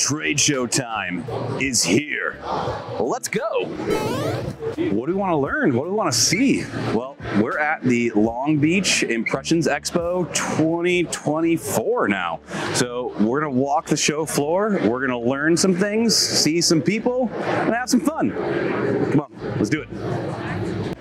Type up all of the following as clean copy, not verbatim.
Trade show time is here. Let's go. What do we want to learn? What do we want to see? Well, we're at the Long Beach Impressions Expo 2024 now. So we're going to walk the show floor. We're going to learn some things, see some people, and have some fun. Come on, let's do it.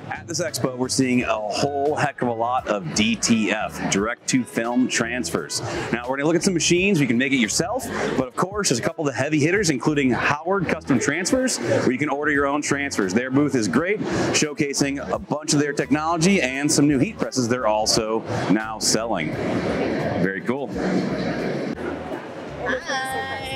At this expo, we're seeing a whole heck of a lot of DTF, direct-to-film transfers. Now, we're going to look at some machines. You can make it yourself, but of course, there's a couple of the heavy hitters, including Howard Custom Transfers, where you can order your own transfers. Their booth is great, showcasing a bunch of their technology and some new heat presses they're also now selling. Very cool. Hi.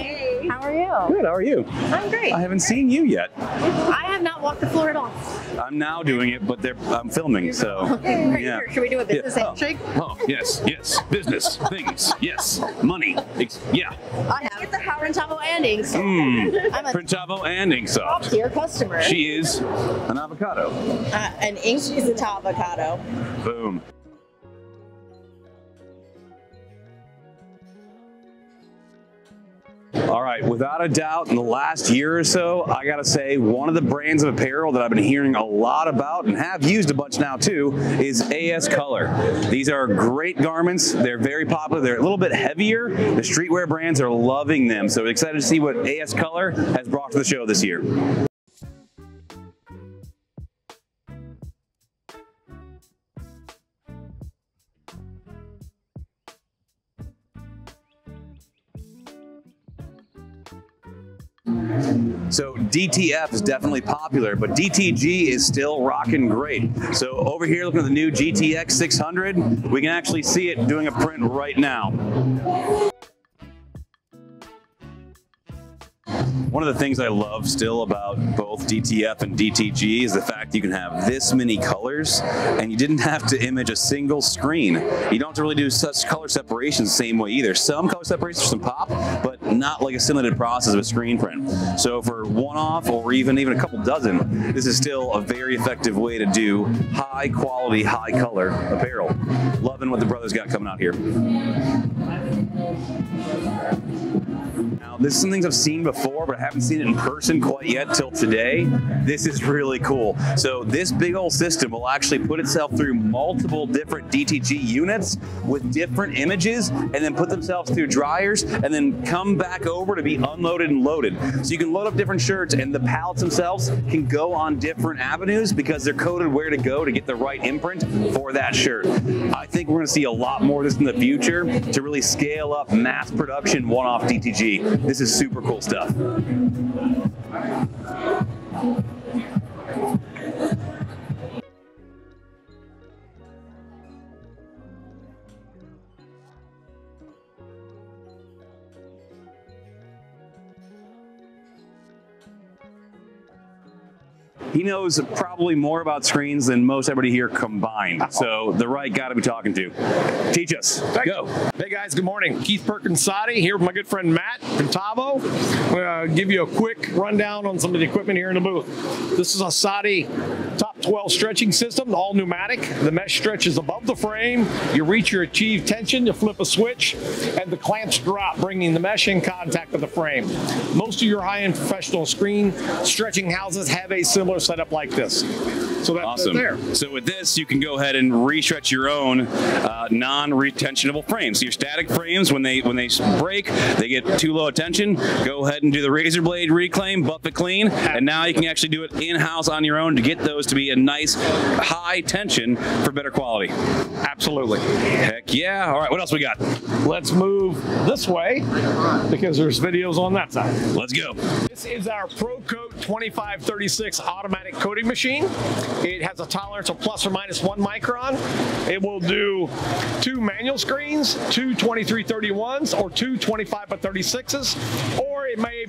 How are you? Good, how are you? I'm great. I haven't seen you yet. I have not walked the floor at all. I'm now doing it, but I'm filming, so. Okay, yeah. Should we do a business handshake? Oh, yes, yes. Business, things, yes. Money, yeah. I have. Get the Printavo and ink. I'm a Printavo and ink soft. top-tier customer. She is an avocado. An ink is a top avocado. Boom. All right, without a doubt, in the last year or so, I gotta say, one of the brands of apparel that I've been hearing a lot about and have used a bunch now too is AS Color. These are great garments. They're very popular. They're a little bit heavier. The streetwear brands are loving them. So excited to see what AS Color has brought to the show this year. So DTF is definitely popular, but DTG is still rocking great. So over here, looking at the new GTX 600, we can actually see it doing a print right now. One of the things I love still about both DTF and DTG is the fact you can have this many colors and you didn't have to image a single screen. You don't have to really do such color separation the same way either. Some color separations for some pop, but not like a simulated process of a screen print. So for one-off or even a couple dozen, this is still a very effective way to do high quality, high color apparel. Loving what the brothers got coming out here. Now, this is some things I've seen before, but I haven't seen it in person quite yet till today. This is really cool. So this big old system will actually put itself through multiple different DTG units with different images and then put themselves through dryers and then come back over to be unloaded and loaded. So you can load up different shirts and the pallets themselves can go on different avenues because they're coded where to go to get the right imprint for that shirt. I think we're gonna see a lot more of this in the future to really scale up mass production one-off DTG. This is super cool stuff. He knows probably more about screens than most everybody here combined. So the right guy to be talking to. Teach us. Go. Hey guys, good morning. Keith Perkins-Sadi here with my good friend Matt Printavo. I'm going to give you a quick rundown on some of the equipment here in the booth. This is a Sadi Top 12 stretching system, all pneumatic. The mesh stretches above the frame. You reach your achieved tension, you flip a switch, and the clamps drop, bringing the mesh in contact with the frame. Most of your high-end professional screen stretching houses have a similar setup like this. So that's awesome. There. So with this, you can go ahead and re-stretch your own non-retensionable frames. So your static frames, when they break, they get too low a tension. Go ahead and do the razor blade reclaim, buff it clean, and now you can actually do it in-house on your own to get those to be a nice high tension for better quality. Absolutely. Heck yeah. All right, what else we got? Let's move this way because there's videos on that side. Let's go. This is our ProCoat 2536 automatic coating machine. It has a tolerance of plus or minus 1 micron. It will do 2 manual screens, 2 2331s, or 2 25 by 36s, or it may,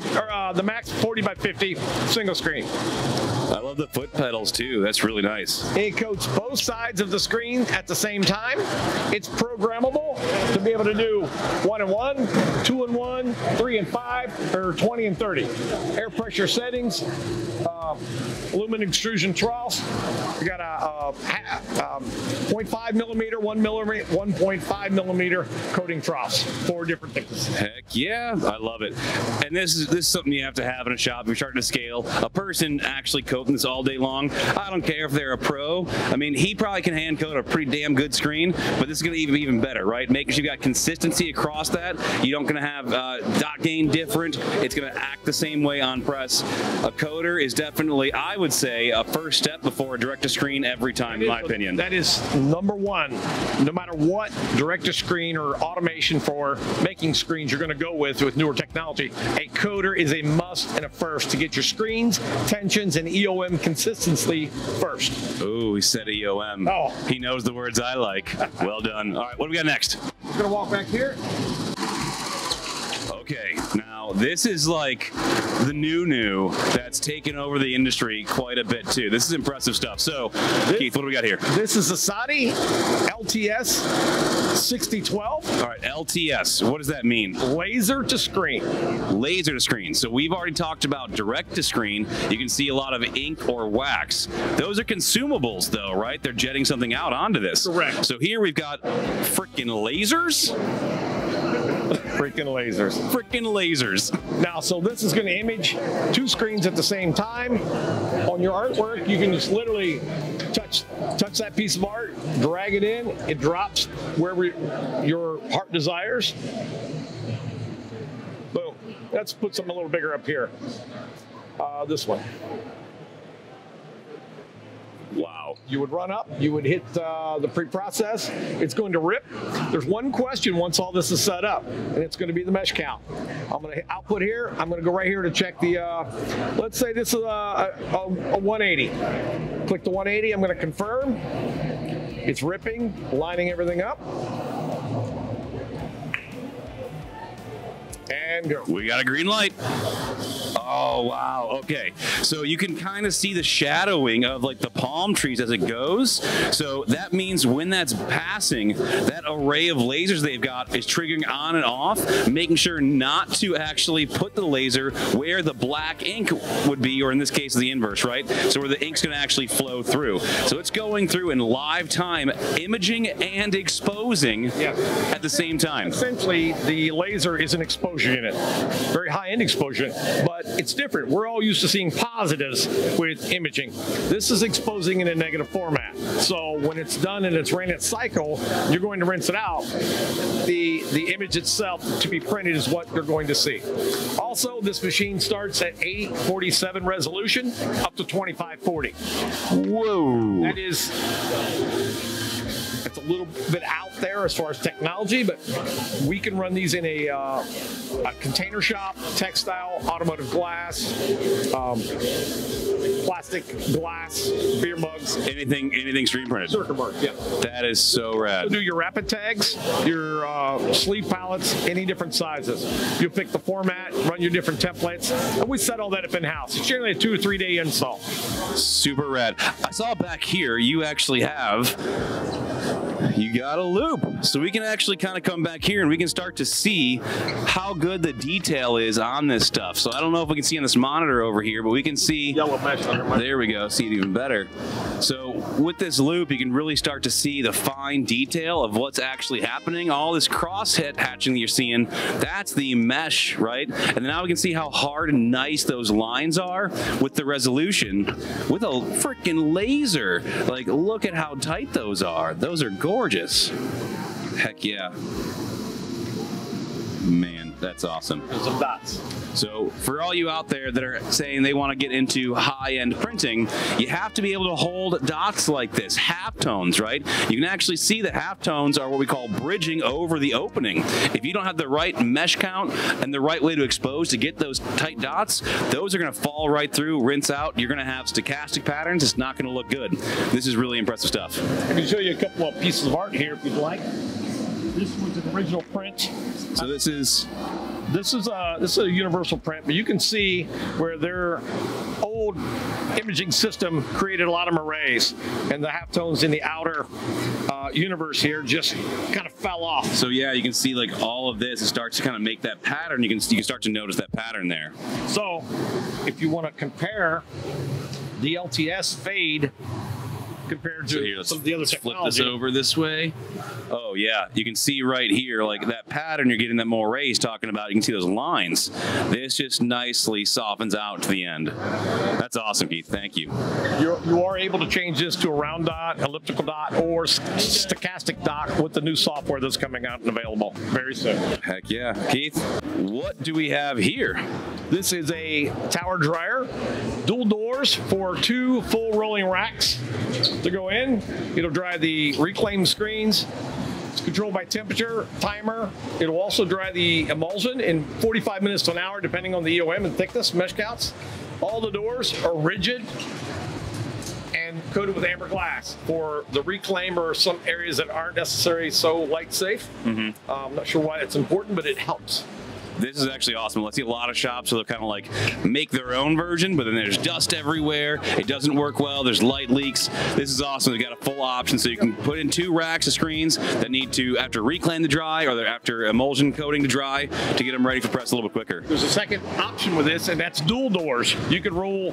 the max 40 by 50 single screen. I love the foot pedals too. That's really nice. It coats both sides of the screen at the same time. It's programmable to be able to do 1 and 1, 2 and 1, 3 and 5, or 20 and 30. Air pressure settings, aluminum extrusion troughs. We got a 0.5 millimeter, 1 millimeter, 1.5 millimeter coating troughs, 4 different thicknesses. Heck yeah, I love it. And this is something you have to have in a shop if you're starting to scale. A person actually coating this all day long, I don't care if they're a pro. I mean, he probably can hand coat a pretty damn good screen, but this is going to be even better, right? Making sure you got consistency across that. You don't going to have dot gain different. It's going to act the same way on press. A coater is definitely, I would say, a first step before a direct-to-screen every time, in my opinion. That is number one. No matter what direct-to-screen or automation for making screens you're going to go with newer technology, a coater is a must and a first to get your screens, tensions, and EOM consistency first. Oh, he said EOM. Oh. He knows the words I like. Well done. All right, what do we got next? We're going to walk back here. Okay, now this is like the new that's taken over the industry quite a bit too. This is impressive stuff. So, Keith, what do we got here? This is the Saudi LTS 6012. All right, LTS, what does that mean? Laser to screen. Laser to screen. So we've already talked about direct to screen. You can see a lot of ink or wax. Those are consumables though, right? They're jetting something out onto this. Correct. So here we've got frickin' lasers. Freaking lasers. Frickin' lasers. Now, so this is going to image 2 screens at the same time. On your artwork, you can just literally touch that piece of art, drag it in, it drops wherever your heart desires. Boom. Let's put something a little bigger up here. This one. Wow. You would run up, you would hit the pre-process, it's going to rip. There's one question once all this is set up, and it's going to be the mesh count. I'm going to output here, I'm going to go right here to check the, let's say this is a 180. Click the 180, I'm going to confirm. It's ripping, lining everything up. And go. We got a green light. Oh, wow. Okay. So you can kind of see the shadowing of like the palm trees as it goes. So that means when that's passing, that array of lasers they've got is triggering on and off, making sure not to actually put the laser where the black ink would be, or in this case, the inverse, right? So where the ink's going to actually flow through. So it's going through in live time, imaging and exposing at the same time. Essentially, the laser is an exposure unit, very high-end exposure unit, but it's different. We're all used to seeing positives with imaging. This is exposing in a negative format. So when it's done and it's ran its cycle, you're going to rinse it out. The image itself to be printed is what you're going to see. Also, this machine starts at 847 resolution up to 2540. Whoa. That is... It's a little bit out there as far as technology, but we can run these in a container shop, textile, automotive glass, plastic glass, beer mugs. Anything screen printed. Circuit board, yeah. That is so rad. So do your rapid tags, your sleeve palettes, any different sizes. You pick the format, run your different templates, and we set all that up in-house. It's generally a 2 or 3 day install. Super rad. I saw back here you actually have... You got a loop, so we can actually kind of come back here and we can start to see how good the detail is on this stuff. So I don't know if we can see on this monitor over here, but we can see, yellow mesh under my... There we go, see it even better. So with this loop, you can really start to see the fine detail of what's actually happening. All this cross hatching that you're seeing, that's the mesh, right? And now we can see how hard and nice those lines are with the resolution, with a freaking laser. Like, look at how tight those are. Those are gorgeous. Heck yeah. Man, that's awesome. There's some dots. So for all you out there that are saying they want to get into high-end printing, you have to be able to hold dots like this, halftones, right? You can actually see that halftones are what we call bridging over the opening. If you don't have the right mesh count and the right way to expose to get those tight dots, those are going to fall right through, rinse out. You're going to have stochastic patterns. It's not going to look good. This is really impressive stuff. I can show you a couple of pieces of art here if you'd like. This was an original print. So this is a universal print, but you can see where their old imaging system created a lot of morays, and the halftones in the outer universe here just kind of fell off. So yeah, you can see like all of this, it starts to kind of make that pattern. You can start to notice that pattern there. So if you want to compare the LTS fade compared to some of the other technology. Flip this over this way. Oh yeah, you can see right here, like that pattern you're getting that Moray's talking about. You can see those lines. This just nicely softens out to the end. That's awesome, Keith. Thank you. You are able to change this to a round dot, elliptical dot, or stochastic dot with the new software that's coming out and available very soon. Heck yeah. Keith, what do we have here? This is a tower dryer, dual doors for 2 full rolling racks to go in. It'll dry the reclaimed screens. It's controlled by temperature, timer. It'll also dry the emulsion in 45 minutes to an hour, depending on the EOM and thickness, mesh counts. All the doors are rigid and coated with amber glass for the reclaim or some areas that aren't necessarily so light safe. I'm not sure why it's important, but it helps. This is actually awesome. Let's see a lot of shops, so they'll kind of like make their own version, but then there's dust everywhere. It doesn't work well. There's light leaks. This is awesome. They've got a full option, so you can put in 2 racks of screens that need to after reclaim to dry or they're after emulsion coating to dry to get them ready for press a little bit quicker. There's a second option with this, and that's dual doors. You can roll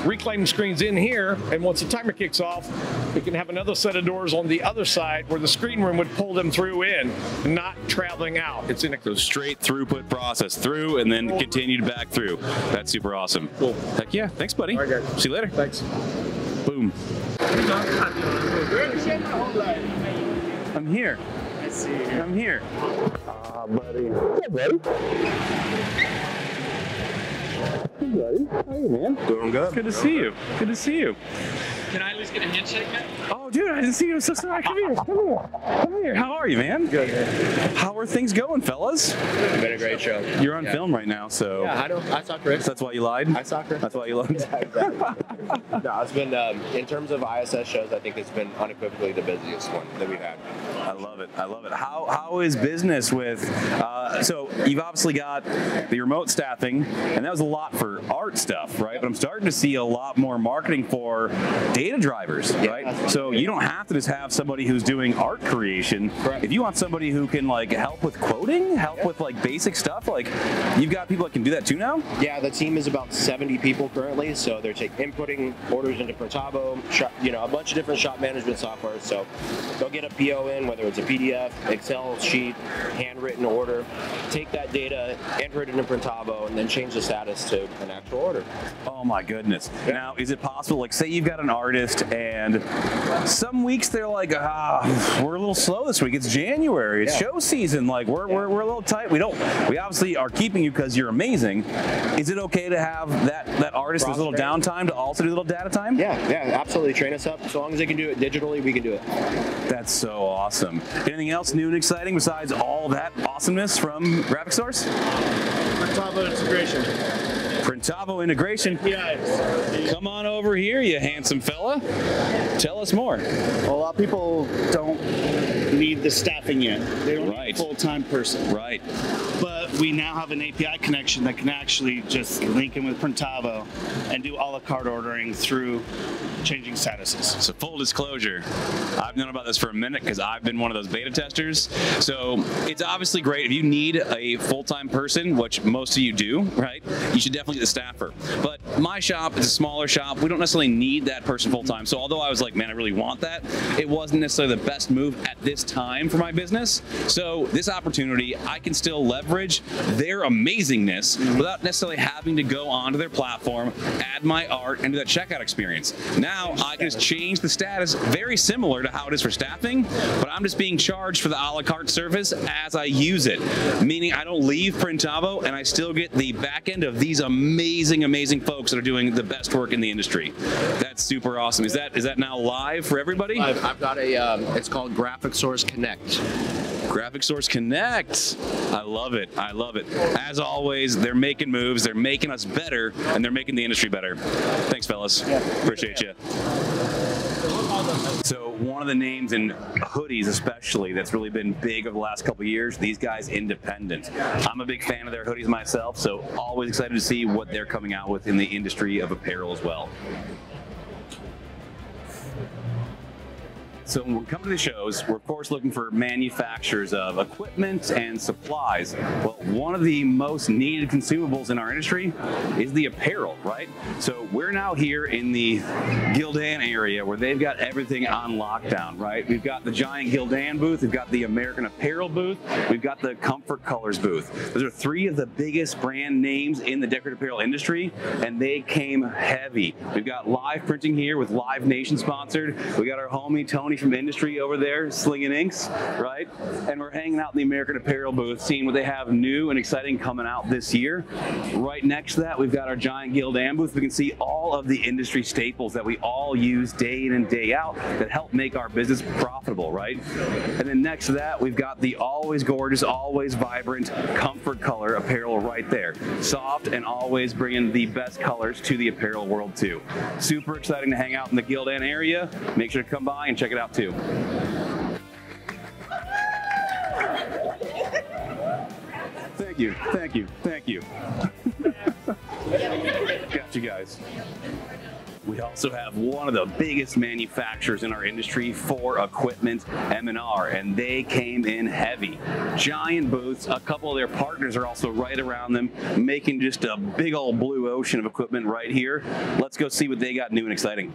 reclaimed screens in here, and once the timer kicks off, you can have another set of doors on the other side where the screen room would pull them through in, not traveling out. It's in a straight throughput process through and then continued back through. That's super awesome. Cool. Heck yeah. Thanks, buddy. All right, guys. See you later. Thanks. Boom. I'm here. I see you. I'm here. Buddy. Hey, buddy. Hey, buddy. How are you, man? Doing good. Good to see you. Good to see you. Can I at least get a handshake, man? Oh, dude, I didn't see you. I'm so sorry. Come here. Come here. Come here. How are you, man? Good. How are things going, fellas? It's been a great show. You're on film right now, so. Yeah, I know. I saw Chris. That's why you lied? I saw Chris. That's why you lied? Yeah, exactly. No, it's been, in terms of ISS shows, I think it's been unequivocally the busiest one that we've had. I love it. I love it. How is business with, so you've obviously got the remote staffing, and that was a lot for art stuff, right? But I'm starting to see a lot more marketing for data drivers, right? So you don't have to just have somebody who's doing art creation. Correct. If you want somebody who can like help with quoting, help with like basic stuff, like you've got people that can do that too now? Yeah, the team is about 70 people currently, so they're inputting orders into Printavo, a bunch of different shop management software. So they'll get a PO in, whether it's a PDF, Excel sheet, handwritten order, take that data, enter it into Printavo, and then change the status to an actual order. Oh my goodness. Yeah. Now, is it possible, like say you've got an artist and some weeks they're like, we're a little slow this week. It's January. It's show season. Like we're a little tight. We obviously are keeping you because you're amazing. Is it okay to have that artist there's a little downtime to also do a little data time? Yeah, absolutely. Train us up. So long as they can do it digitally, we can do it. That's so awesome. Anything else new and exciting besides all that awesomeness from Graphic Source? Printavo integration. Printavo integration. APIs. Come on over here, you handsome fella. Tell us more. Well, a lot of people don't need the staffing yet. They don't need a full-time person. Right. But we now have an API connection that can actually just link in with Printavo and do a la carte ordering through changing statuses. So full disclosure, I've known about this for a minute because I've been one of those beta testers. So it's obviously great if you need a full-time person, which most of you do, right? You should definitely get the staffer. But my shop is a smaller shop. We don't necessarily need that person full-time. So although I was like, man, I really want that, it wasn't necessarily the best move at this time for my business. So this opportunity, I can still leverage their amazingness without necessarily having to go onto their platform, add my art, and do that checkout experience. Now I can just change the status very similar to how it is for staffing, but I'm just being charged for the a la carte service as I use it, meaning I don't leave Printavo and I still get the back end of these amazing, amazing folks that are doing the best work in the industry. That's super awesome. Is that now live for everybody? I've got a, it's called Graphic Source Connect. Graphic Source Connect. I love it. I love it. As always, they're making moves, they're making us better, and they're making the industry better. Thanks, fellas. Appreciate you. So one of the names in hoodies especially that's really been big over the last couple of years, these guys Independent. I'm a big fan of their hoodies myself, so always excited to see what they're coming out with in the industry of apparel as well. So when we come to the shows, we're of course looking for manufacturers of equipment and supplies. Well, one of the most needed consumables in our industry is the apparel, right? So we're now here in the Gildan area where they've got everything on lockdown, right? We've got the giant Gildan booth, we've got the American Apparel booth, we've got the Comfort Colors booth. Those are three of the biggest brand names in the decorative apparel industry, and they came heavy. We've got live printing here with Live Nation sponsored. We got our homie Tony from industry over there slinging inks, right? And we're hanging out in the American Apparel booth, seeing what they have new and exciting coming out this year. Right next to that, we've got our giant Gildan booth. We can see all of the industry staples that we all use day in and day out that help make our business profitable, right? And then next to that, we've got the always gorgeous, always vibrant Comfort Color apparel right there. Soft and always bringing the best colors to the apparel world too. Super exciting to hang out in the Gildan area. Make sure to come by and check it out too. Thank you, thank you, thank you. Got you guys. We also have one of the biggest manufacturers in our industry for equipment, M&R, and they came in heavy. Giant booths, a couple of their partners are also right around them, making just a big old blue ocean of equipment right here. Let's go see what they got new and exciting.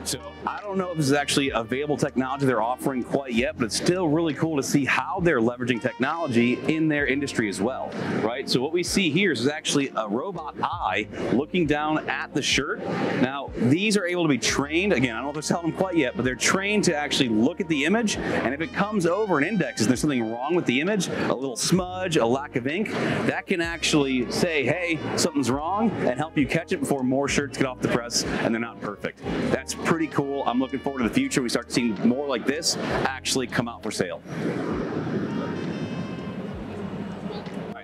So I don't know if this is actually available technology they're offering quite yet, but it's still really cool to see how they're leveraging technology in their industry as well, right? So what we see here is actually a robot eye looking down at the shirt. Now, these are able to be trained, again, I don't know if they're selling them quite yet, but they're trained to actually look at the image, and if it comes over and indexes, there's something wrong with the image, a little smudge, a lack of ink, that can actually say, hey, something's wrong, and help you catch it before more shirts get off the press and they're not perfect. That's pretty cool. I'm looking forward to the future. We start seeing more like this actually come out for sale.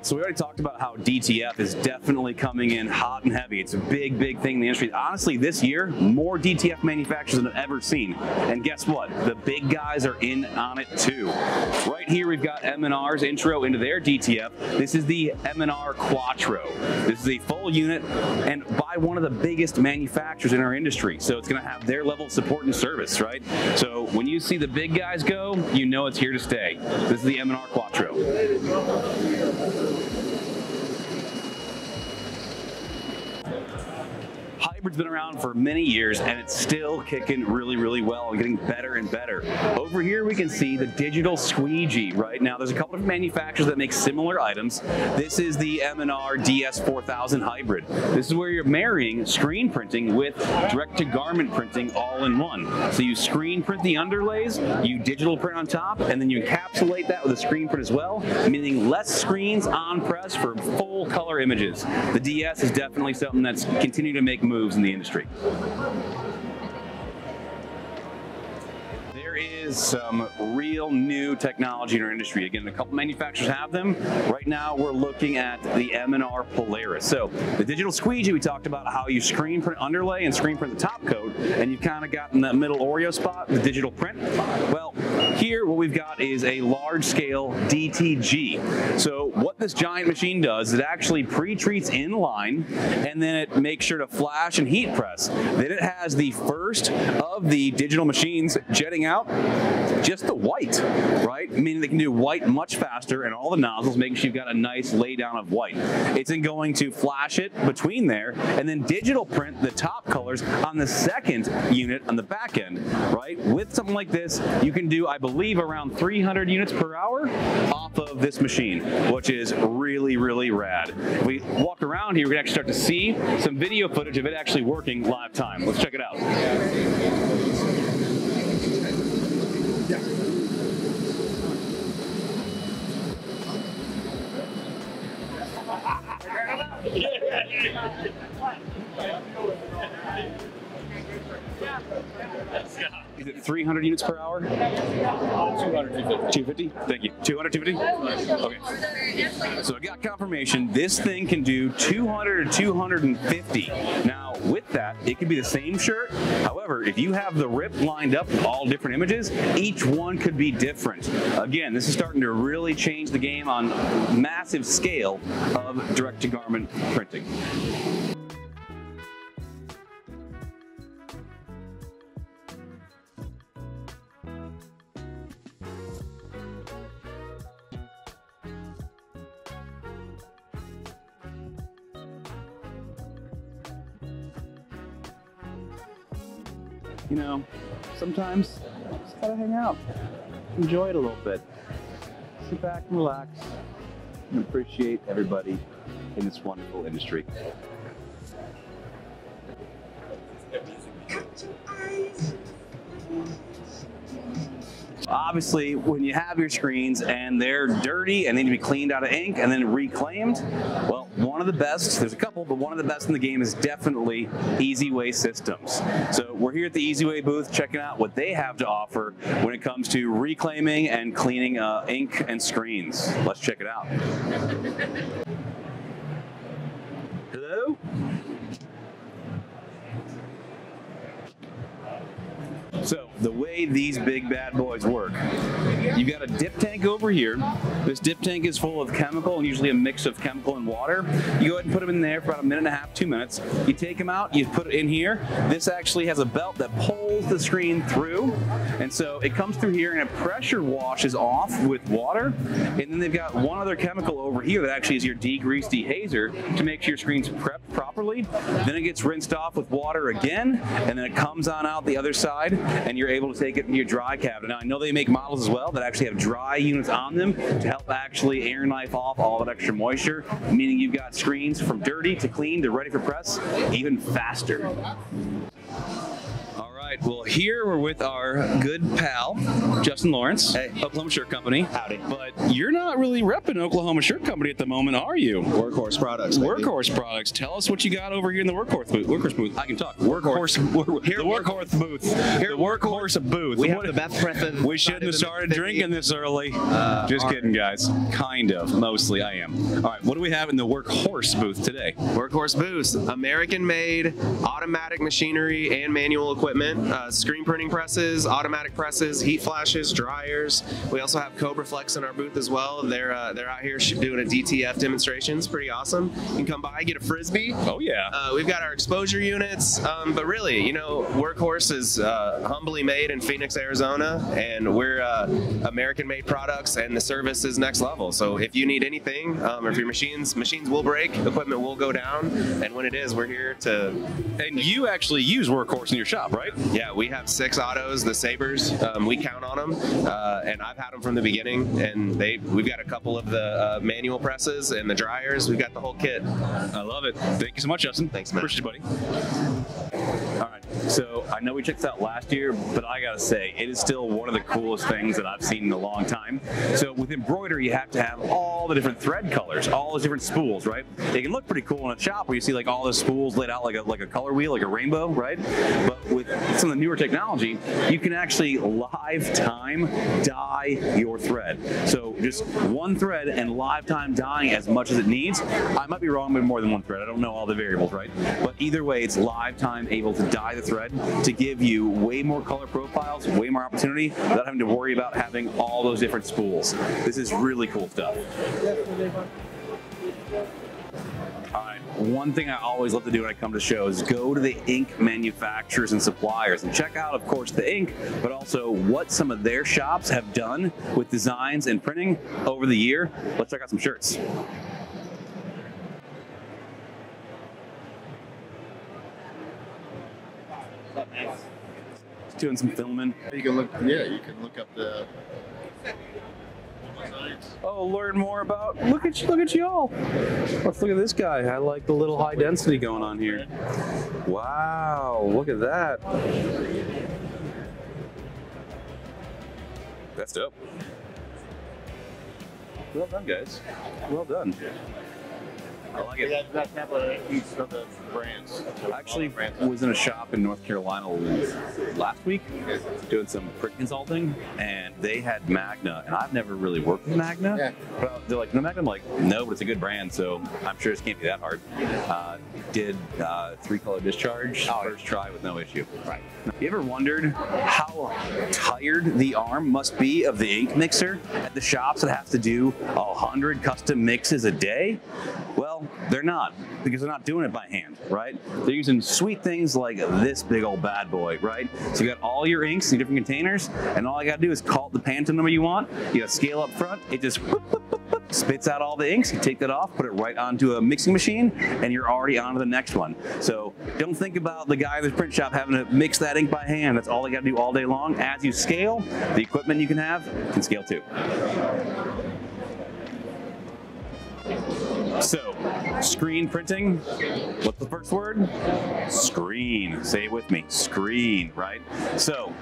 So we already talked about how DTF is definitely coming in hot and heavy. It's a big, big thing in the industry. Honestly, this year, more DTF manufacturers than I've ever seen. And guess what? The big guys are in on it too. Right here, we've got M&R's intro into their DTF. This is the M&R Quattro. This is a full unit and by one of the biggest manufacturers in our industry. So it's going to have their level of support and service, right? So when you see the big guys go, you know it's here to stay. This is the M&R Quattro. Hybrid's been around for many years and it's still kicking really, really well and getting better and better. Over here we can see the digital squeegee, right? Now there's a couple of manufacturers that make similar items. This is the M&R DS4000 Hybrid. This is where you're marrying screen printing with direct-to-garment printing all in one. So you screen print the underlays, you digital print on top, and then you encapsulate that with a screen print as well, meaning less screens on press for full color images. The DS is definitely something that's continuing to make moves in the industry. There is some real new technology in our industry. Again, a couple manufacturers have them. Right now, we're looking at the M&R Polaris. So the digital squeegee, we talked about how you screen print underlay and screen print the top coat, and you've kind of got in that middle Oreo spot, the digital print. Well, here what we've got is a large-scale DTG. So what this giant machine does is it actually pre-treats in line, and then it makes sure to flash and heat press. Then it has the first of the digital machines jetting out just the white, right? Meaning they can do white much faster and all the nozzles, making sure you've got a nice laydown of white. It's then going to flash it between there and then digital print the top colors on the second unit on the back end, right? With something like this, you can do, I believe, around 300 units per hour off of this machine, which is really, really rad. If we walk around here, we can actually start to see some video footage of it actually working live time. Let's check it out. Is it 300 units per hour? 200, 250. Thank you. 200, 250? Okay. So I got confirmation. This thing can do 200 to 250. Now, with that, it could be the same shirt. However, if you have the rip lined up with all different images, each one could be different. Again, this is starting to really change the game on massive scale of direct-to-garment printing. You know, sometimes you just gotta hang out, enjoy it a little bit, sit back and relax, and appreciate everybody in this wonderful industry. Obviously, when you have your screens and they're dirty and they need to be cleaned out of ink and then reclaimed, well, one of the best, there's a couple, but one of the best in the game is definitely Easy Way Systems. So we're here at the Easy Way booth checking out what they have to offer when it comes to reclaiming and cleaning ink and screens. Let's check it out. Hello? So the way these big bad boys work, you've got a dip tank over here. This dip tank is full of chemical, and usually a mix of chemical and water. You go ahead and put them in there for about 1.5 minutes, 2 minutes. You take them out, you put it in here. This actually has a belt that pulls the screen through, and so it comes through here and it pressure washes off with water. And then they've got one other chemical over here that actually is your degrease dehazer to make sure your screen's prepped properly. Then it gets rinsed off with water again, and then it comes on out the other side, and you're able to take it in your dry cabinet. Now, I know they make models as well that actually have dry units on them to help actually air knife off all that extra moisture, meaning you've got screens from dirty to clean to ready for press even faster. All right, well, here we're with our good pal, Justin Lawrence, Oklahoma Shirt Company. Howdy. But you're not really repping Oklahoma Shirt Company at the moment, are you? Workhorse products. Baby. Workhorse products. Tell us what you got over here in the Workhorse booth. I can talk. Workhorse booth. The Workhorse booth. We have the best press. We shouldn't have started drinking this early. Just kidding, guys. Kind of. Mostly, I am. All right, what do we have in the Workhorse booth today? Workhorse booth, American-made, automatic machinery and manual equipment, screen printing presses, automatic presses, heat flashes, dryers. We also have Cobra Flex in our booth as well. They're out here doing a DTF demonstration. It's pretty awesome. You can come by, get a frisbee. Oh yeah. We've got our exposure units, but really, you know, Workhorse is humbly made in Phoenix, Arizona, and we're American-made products, and the service is next level. So if you need anything, or if your machines will break, equipment will go down, and when it is, we're here to. And you actually use Workhorse in your shop, right? Yeah, we have 6 autos, the Sabres. We count on them, and I've had them from the beginning. And we've got a couple of the manual presses and the dryers. We've got the whole kit. I love it. Thank you so much, Justin. Thanks, man. Appreciate it, buddy. All right. So I know we checked this out last year, but I gotta say, it is still one of the coolest things that I've seen in a long time. So with embroidery, you have to have all the different thread colors, all those different spools, right? It can look pretty cool in a shop where you see like all the spools laid out like a color wheel, like a rainbow, right? But with some of the newer technology, you can actually live time dye your thread. So just one thread and live time dyeing as much as it needs. I might be wrong with more than one thread. I don't know all the variables, right? But either way, it's live time able to dye the thread to give you way more color profiles, way more opportunity without having to worry about having all those different spools. This is really cool stuff. All right, one thing I always love to do when I come to shows is go to the ink manufacturers and suppliers and check out, of course, the ink, but also what some of their shops have done with designs and printing over the year. Let's check out some shirts. Doing some filming. You can look. Yeah, you can look up the designs. Oh, learn more about. Look at y'all. Let's look at this guy. I like the little high density going on here. Wow, look at that. That's dope. Well done, guys. Well done. I like it. That's definitely each of the brands. I actually was in a shop in North Carolina last week doing some print consulting, and they had Magna, and I've never really worked with Magna. Yeah. But they're like, no Magna? I'm like, no, but it's a good brand, so I'm sure this can't be that hard. Did 3-color discharge, first try with no issue. Right. You ever wondered how tired the arm must be of the ink mixer at the shops that have to do 100 custom mixes a day? Well, they're not, because they're not doing it by hand, right? They're using sweet things like this big old bad boy, right? So you got all your inks in different containers, and all you gotta do is call it the Pantone number you want. You gotta scale up front, it just spits out all the inks. You take that off, put it right onto a mixing machine, and you're already on to the next one. So don't think about the guy in the print shop having to mix that ink by hand. That's all they gotta do all day long. As you scale, the equipment you can have can scale too. So, screen printing, what's the first word? Screen. Say it with me, screen, right? So,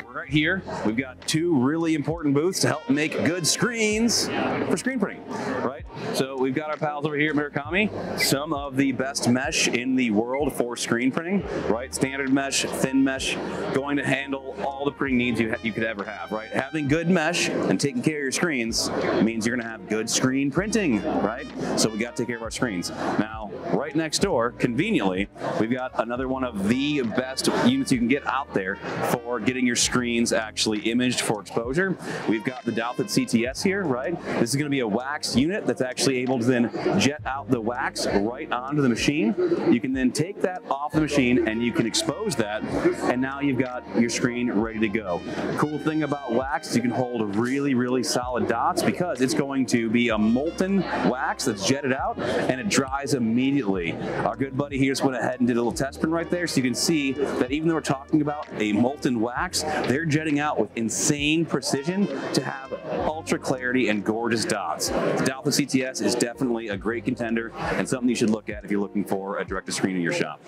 we're right here. We've got two really important booths to help make good screens for screen printing, right? So, we've got our pals over here at Murakami, some of the best mesh in the world for screen printing, right? Standard mesh, thin mesh, going to handle all the printing needs you could ever have, right? Having good mesh and taking care of your screens means you're gonna have good screen printing, right? So we got to take care of our screens. Now, right next door, conveniently, we've got another one of the best units you can get out there for getting your screens actually imaged for exposure. We've got the Douthit CTS here, right? This is gonna be a wax unit that's actually able to then jet out the wax right onto the machine. You can then take that off the machine and you can expose that, and now you've got your screen ready to go. Cool thing about wax is you can hold really, really solid dots because it's going to be a molten wax that's jetted out and it dries immediately. Our good buddy here just went ahead and did a little test print right there, so you can see that even though we're talking about a molten wax, they're jetting out with insane precision to have ultra clarity and gorgeous dots. The Douthit CTS is definitely a great contender and something you should look at if you're looking for a direct-to-screen in your shop.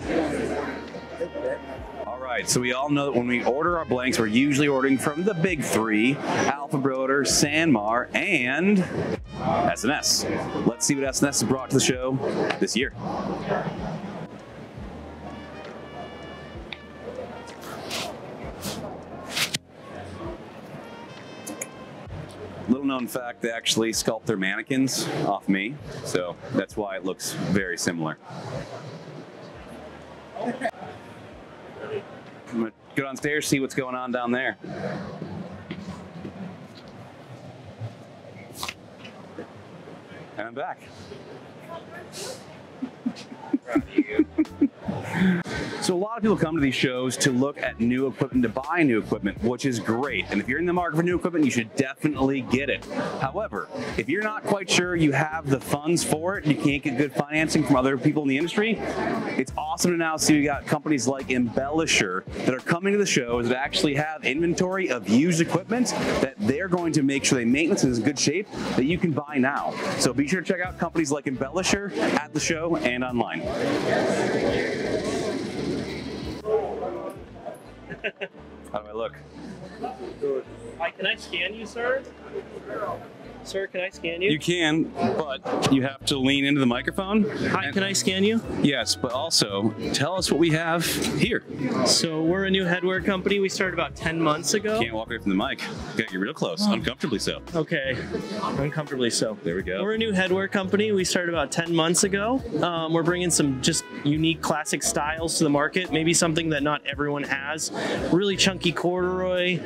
All right, so we all know that when we order our blanks, we're usually ordering from the big three: Alpha Broder, Sanmar, and SNS. Let's see what SNS has brought to the show this year. Little known fact, they actually sculpt their mannequins off me, so that's why it looks very similar. I'm gonna go downstairs, see what's going on down there. And I'm back. Proud of you. So a lot of people come to these shows to look at new equipment, to buy new equipment, which is great. And if you're in the market for new equipment, you should definitely get it. However, if you're not quite sure you have the funds for it, you can't get good financing from other people in the industry, it's awesome to now see we got companies like Embellisher that are coming to the shows that actually have inventory of used equipment that they're going to make sure they maintenance is in good shape that you can buy now. So be sure to check out companies like Embellisher at the show and online. How do I look? Hi, can I scan you, sir? Sir, can I scan you? You can, but you have to lean into the microphone. Hi, can I scan you? Yes, but also tell us what we have here. So we're a new headwear company. We started about 10 months ago. Can't walk away from the mic. You gotta get real close, uncomfortably so. Okay, uncomfortably so. There we go. We're a new headwear company. We started about 10 months ago. We're bringing some just unique classic styles to the market. Maybe something that not everyone has. Really chunky corduroy,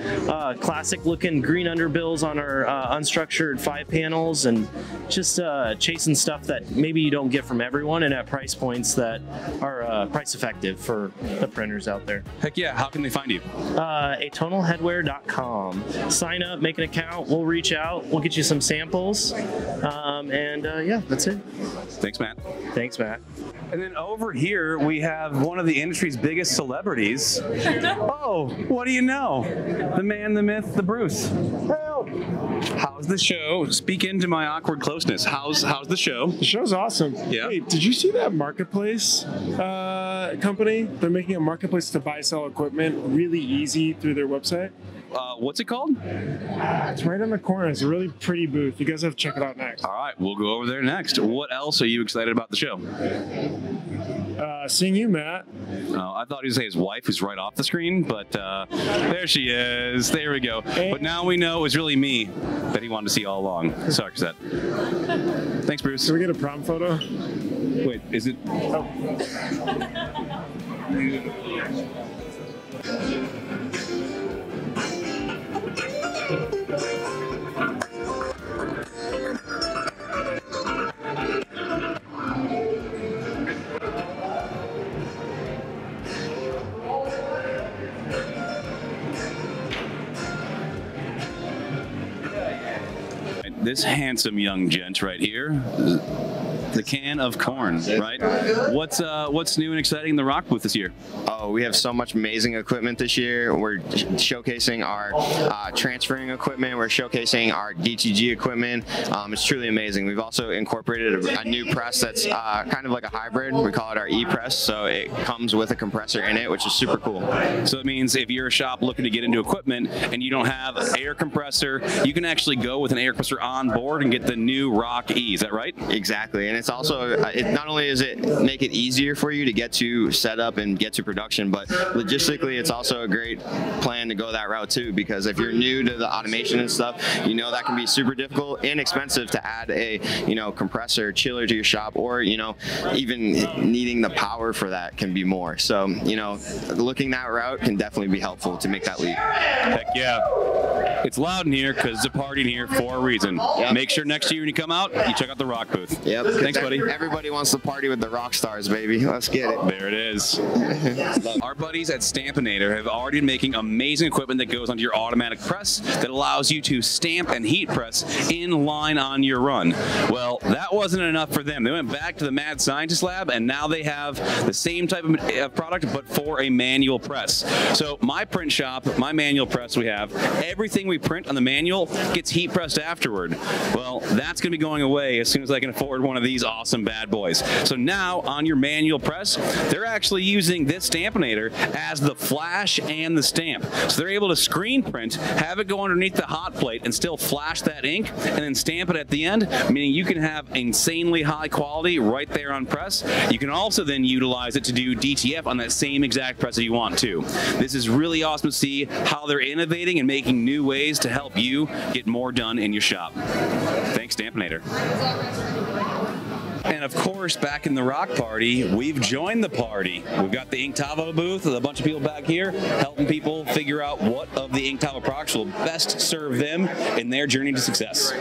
classic looking green underbills on our unstructured 5 panels, and just chasing stuff that maybe you don't get from everyone and at price points that are price effective for the printers out there. Heck yeah, how can they find you? atonalheadwear.com. Sign up, make an account, we'll reach out, we'll get you some samples, yeah, that's it. Thanks, Matt. Thanks, Matt. And then over here, we have one of the industry's biggest celebrities. Oh, what do you know? The man, the myth, the Bruce. Help! How's the show? Speak into my awkward closeness. How's the show? The show's awesome. Yeah. Hey, did you see that marketplace company? They're making a marketplace to buy, sell equipment really easy through their website. What's it called? It's right in the corner. It's a really pretty booth. You guys have to check it out next. All right, we'll go over there next. What else are you excited about the show? Seeing you, Matt. I thought he was say his wife, who's right off the screen, but there she is. There we go. But now we know it was really me that he wanted to see all along. Sorry, Cassette. Thanks, Bruce. Can we get a prom photo? Wait, is it? Oh. This handsome young gent right here, the can of corn, right? What's new and exciting in the rock booth this year? Oh, we have so much amazing equipment this year. We're showcasing our transferring equipment. We're showcasing our DTG equipment. It's truly amazing. We've also incorporated a new press that's kind of like a hybrid. We call it our E-press, so it comes with a compressor in it, which is super cool. So it means if you're a shop looking to get into equipment and you don't have an air compressor, you can actually go with an air compressor on board and get the new Rock E. Is that right? Exactly, and it's also not only does it make it easier for you to get to setup and get to production, but logistically it's also a great plan to go that route too, because if you're new to the automation and stuff, you know that can be super difficult and expensive to add a compressor chiller to your shop, or even needing the power for that can be more. So looking that route can definitely be helpful to make that leap. Heck yeah. It's loud in here because it's a party in here for a reason. Yep. Make sure next year when you come out, you check out the rock booth. Yep. Thanks, buddy. Everybody wants to party with the rock stars, baby. Let's get it. There it is. Our buddies at Stampinator have already been making amazing equipment that goes onto your automatic press that allows you to stamp and heat press in line on your run. Well, that wasn't enough for them. They went back to the Mad Scientist Lab, and now they have the same type of product, but for a manual press. So my print shop, my manual press, we have everything we print on the manual gets heat pressed afterward. Well, that's going to be going away as soon as I can afford one of these awesome bad boys. So now on your manual press, they're actually using this Stampinator as the flash and the stamp. So they're able to screen print, have it go underneath the hot plate and still flash that ink and then stamp it at the end, meaning you can have insanely high quality right there on press. You can also then utilize it to do DTF on that same exact press that you want to. This is really awesome to see how they're innovating and making new ways to help you get more done in your shop. Thanks, Stampinator. And of course, back in the rock party, we've joined the party. We've got the Printavo booth with a bunch of people back here helping people figure out what of the Printavo products will best serve them in their journey to success.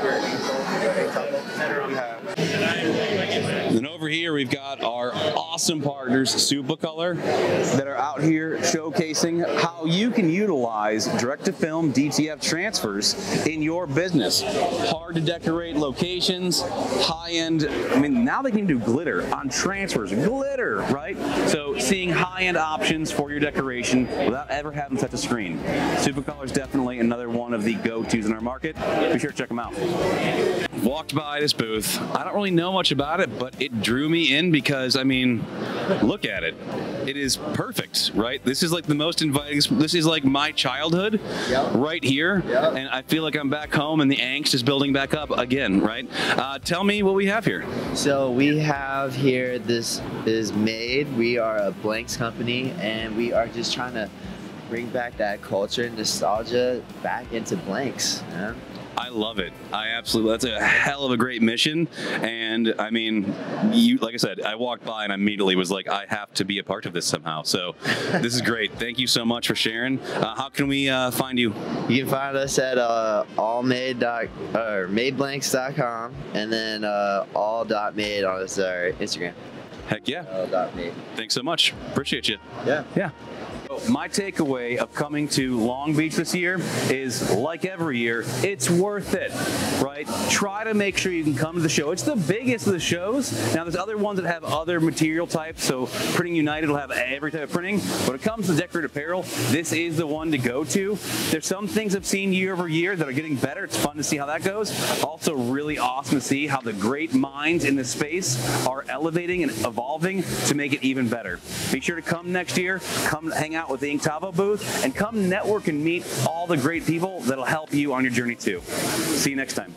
And over here, we've got our awesome partners, Supacolor, that are out here showcasing how you can utilize direct-to-film DTF transfers in your business. Hard to decorate locations, high-end. I mean, now they can do glitter on transfers. Glitter, right? So seeing high-end options for your decoration without ever having to touch a screen. Supacolor is definitely another one of the go-tos in our market. Be sure to check them out. Walked by this booth. I don't really know much about it, but it drew me in because, I mean, look at it. It is perfect, right? This is like the most inviting. This is like my childhood right here. And I feel like I'm back home and the angst is building back up again, right? Tell me what we have here. So we have here, this is Made. We are a blanks company and we are just trying to bring back that culture and nostalgia back into blanks. Yeah? I love it. I absolutely, that's a hell of a great mission. And I mean, like I said, I walked by and I immediately was like, I have to be a part of this somehow. So this is great. Thank you so much for sharing. How can we find you? You can find us at madeblanks.com and then all.made on our Instagram. Heck yeah. All.made. Thanks so much. Appreciate you. Yeah. Yeah. My takeaway of coming to Long Beach this year is, like every year, it's worth it, right? Try to make sure you can come to the show. It's the biggest of the shows. Now, there's other ones that have other material types, so Printing United will have every type of printing. When it comes to decorative apparel, this is the one to go to. There's some things I've seen year over year that are getting better. It's fun to see how that goes. Also, really awesome to see how the great minds in this space are elevating and evolving to make it even better. Be sure to come next year. Come hang out out with the Printavo booth, and come network and meet all the great people that'll help you on your journey too. See you next time.